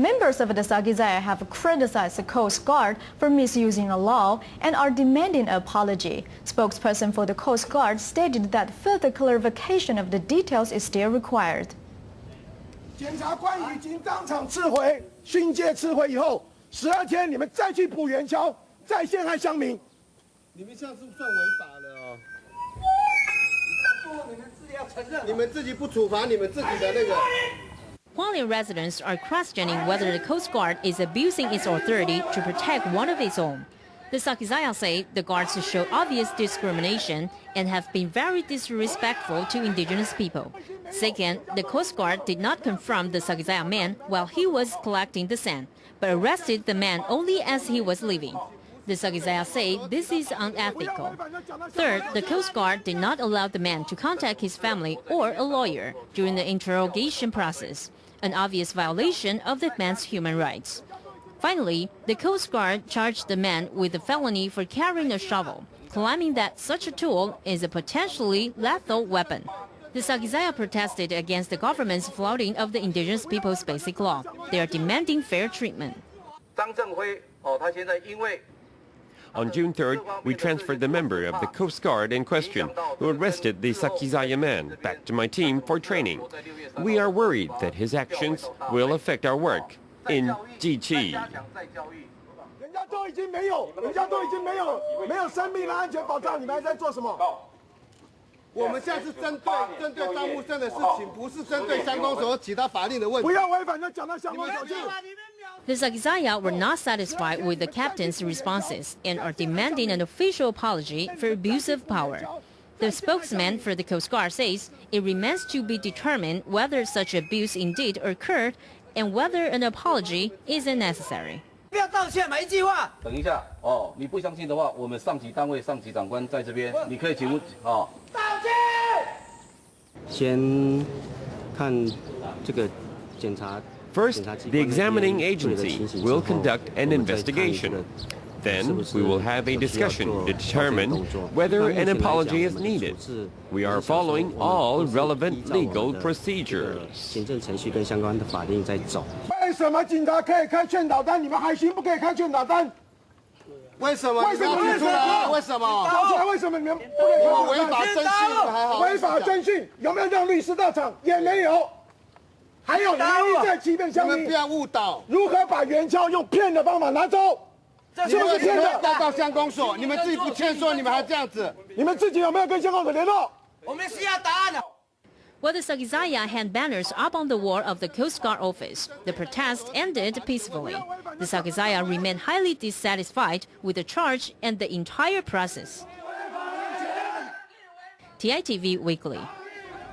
Members of the Sakizaya have criticized the Coast Guard for misusing the law and are demanding an apology. Spokesperson for the Coast Guard stated that further clarification of the details is still required. 检察官已经当场撤回训诫，撤回以后12天，你们再去补援桥，再陷害乡民。你们这样是算违法了哦。你们自己要承认，你们自己不处罚你们自己的那个。 Hualien residents are questioning whether the Coast Guard is abusing its authority to protect one of its own. The Sakizaya say the guards show obvious discrimination and have been very disrespectful to indigenous people. Second, the Coast Guard did not confront the Sakizaya man while he was collecting the sand, but arrested the man only as he was leaving. The Sakizaya say this is unethical. Third, the Coast Guard did not allow the man to contact his family or a lawyer during the interrogation process, an obvious violation of the man's human rights. Finally, the Coast Guard charged the man with a felony for carrying a shovel, claiming that such a tool is a potentially lethal weapon. The Sakizaya protested against the government's flouting of the indigenous people's basic law. They are demanding fair treatment. On June 3rd, we transferred the member of the Coast Guard in question, who arrested the Sakizaya man, back to my team for training. We are worried that his actions will affect our work in Jiqi. 人家都已经没有生命的安全保障，你们还在做什么？我们现在是针对张木生的事情，不是针对乡公所其他法令的问题。不要违反，就讲到乡公所去。 The Sakizaya were not satisfied with the captain's responses and are demanding an official apology for abuse of power. The spokesman for the Coast Guard says it remains to be determined whether such abuse indeed occurred and whether an apology is necessary. 不要道歉嘛，一句话。等一下哦，你不相信的话，我们上级单位上级长官在这边，你可以请问哦。道歉。先看这个检察。 First, the examining agency will conduct an investigation. Then, we will have a discussion to determine whether an apology is needed. We are following all relevant legal procedures. 行政程序跟相关的法令在走。为什么警察可以开劝导单，你们海巡不可以开劝导单？为什么？为什么？为什么？为什么？说出来，为什么你们不可以开？违法侦讯还好。违法侦讯有没有让律师到场？也没有。 还有，你们一再欺骗乡民，不要误导。如何把原钞用骗的方法拿走？是不是骗的？报到乡公所，你们自己不劝说，你们还这样子？你们自己有没有跟乡公所联络？我们需要答案了。 While the Sakizaya had banners up on the wall of the Coast Guard office, the protest ended peacefully. The Sakizaya remained highly dissatisfied with the charge and the entire process. TITV Weekly.